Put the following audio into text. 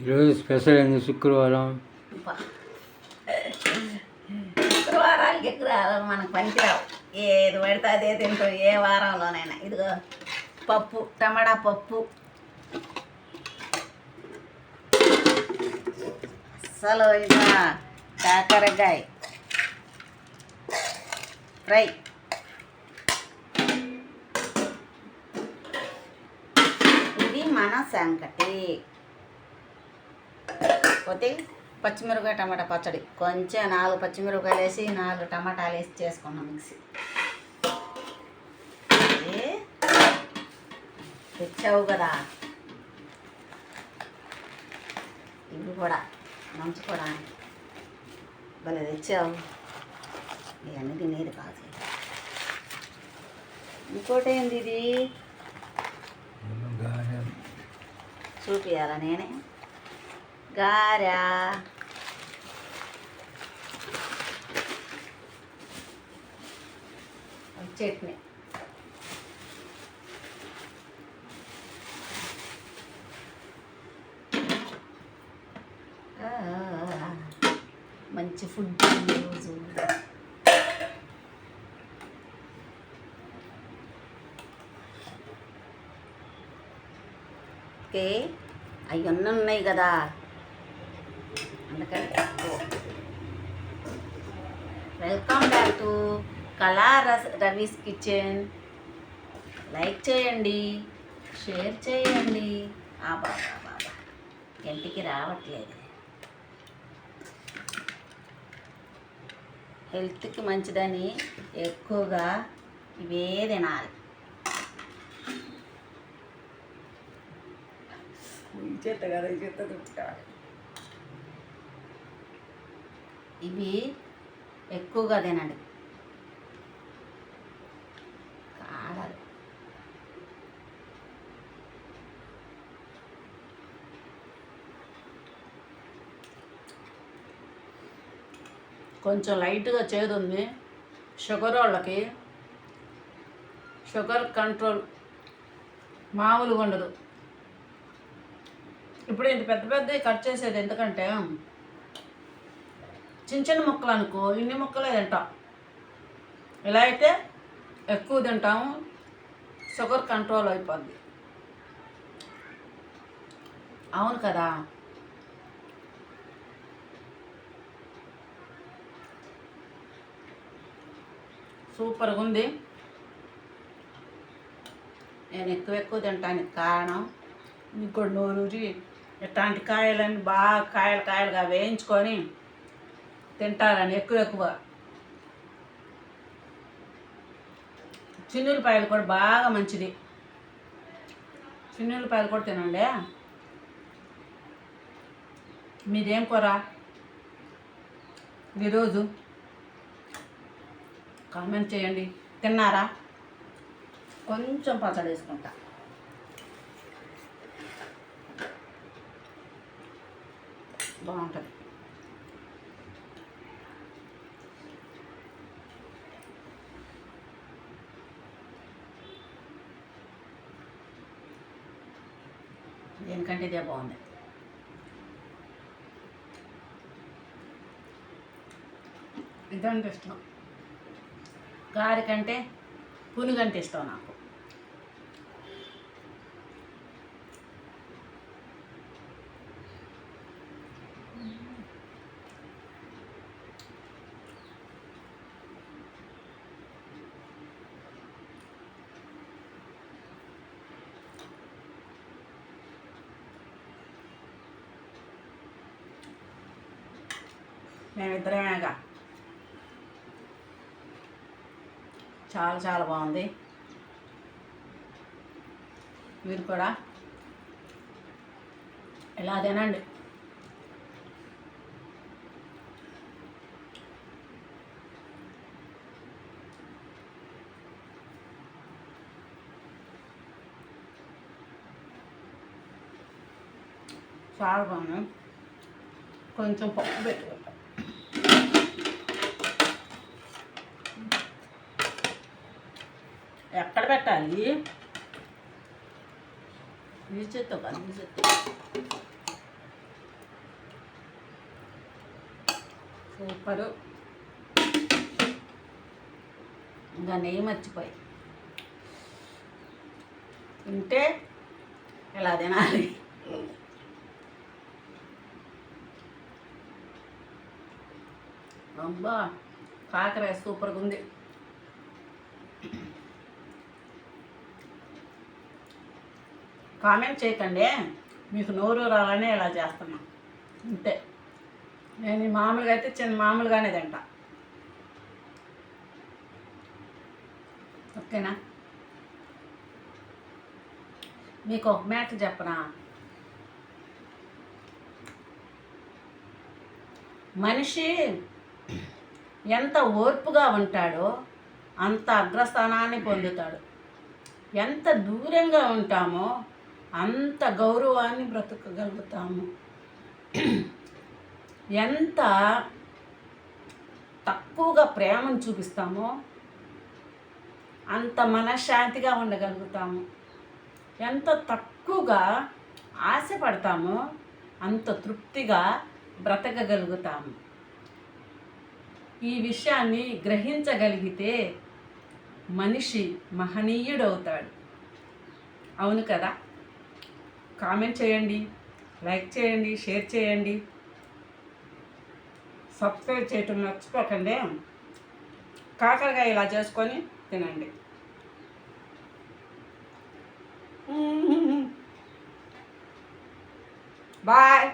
ఈరోజు స్పెషల్ ఏంది? శుక్రవారం. శుక్రవారాలకి ఎక్కువ మనకు పనికిరావు. ఏది పడితే అదే తింటాం ఏ వారంలోనైనా. ఇదిగో పప్పు, టమాటా పప్పు. అసలు ఇంకా కాకరకాయ ఫ్రై. ఇది మన సంకటి. పోతే పచ్చిమిరపకాయ టమాటా పచ్చడి. కొంచెం 4 పచ్చిమిరపకాయలు వేసి 4 టమాటాలు వేసి చేసుకున్నాం మిక్సీ. తెచ్చావు కదా, ఇవి కూడా నంచుకోవడానికి భలే తెచ్చావు. ఇవన్నీ తినేది కాదు. ఇంకోటి ఏంది ఇది? చూపియాలా నేనే? గారా. చట్నీ. మంచి ఫుడ్ రోజు. ఓకే, అవన్నీ ఉన్నాయి కదా, అందుకని. వెల్కమ్ బ్యాక్ టు కళా రవీస్ కిచెన్. లైక్ చేయండి, షేర్ చేయండి. బాబా ఇంటికి రావట్లేదు. హెల్త్కి మంచిదని ఎక్కువగా ఇవే తినాలి. చేత కదా చేత తింటాలి. ఇవి ఎక్కువగా తినండి. కాడాలి. కొంచెం లైట్గా చేదు ఉంది. షుగర్ వాళ్ళకి షుగర్ కంట్రోల్ మామూలుగా ఉండదు. ఇప్పుడు ఇంత పెద్ద పెద్దవి కట్ చేసేది ఎందుకంటే చిన్న చిన్న ముక్కలు అనుకో, ఇన్ని ముక్కలే తింటాం. ఇలా అయితే ఎక్కువ తింటాము, షుగర్ కంట్రోల్ అయిపోద్ది. అవును కదా. సూపర్గా ఉంది. నేను ఎక్కువ తింటానికి కారణం మీకు నూరూరి ఇట్లాంటి కాయలన్నీ బాగా కాయలుగా వేయించుకొని తింటారని. ఎక్కువ చిన్నులపాయలు కూడా బాగా మంచిది. చిన్నులపాయలు కూడా తినండి. మీదేం కూర ఈరోజు? కామెంట్ చేయండి. తిన్నారా? కొంచెం పచ్చడి వేసుకుంటా. బాగుంటుంది. దేనికంటే ఇదే బాగుంది. ఇదంటే ఇష్టం. గారి కంటే పునుగంటే ఇష్టం నాకు. మేమిద్దరమేగా. చాలా బాగుంది. మీరు కూడా ఇలా తినండి. చాలా బాగుంది. కొంచెం పప్పు పెట్టుకుంటాం. ఎక్కడ పెట్టాలి? ఈ చేత్తో కాదు, ఈ చేత్తో. సూపరు. ఇంకా నెయ్యి మర్చిపోయి తింటే ఎలా తినాలి. అబ్బా కాకరకాయ సూపర్గా ఉంది. కామెంట్ చేయకండి, మీకు నోరు రావాలని ఇలా చేస్తున్నా అంతే. నేను మామూలుగా అయితే మామూలుగానే తింటా. ఓకేనా? మీకు ఒక మ్యాటర్ చెప్పనా? మనిషి ఎంత ఓర్పుగా ఉంటాడో అంత అగ్రస్థానాన్ని పొందుతాడు. ఎంత దూరంగా ఉంటామో అంత గౌరవాన్ని బ్రతకగలుగుతాము. ఎంత తక్కువగా ప్రేమను చూపిస్తామో అంత మనశ్శాంతిగా ఉండగలుగుతాము. ఎంత తక్కువగా ఆశపడతామో అంత తృప్తిగా బ్రతకగలుగుతాము. ఈ విషయాన్ని గ్రహించగలిగితే మనిషి మహనీయుడవుతాడు. అవును కదా? కామెంట్ చేయండి, లైక్ చేయండి, షేర్ చేయండి, సబ్స్క్రైబ్ చేయటం మర్చిపోకండి. కాకరకాయ ఇలా చేసుకొని తినండి. బాయ్.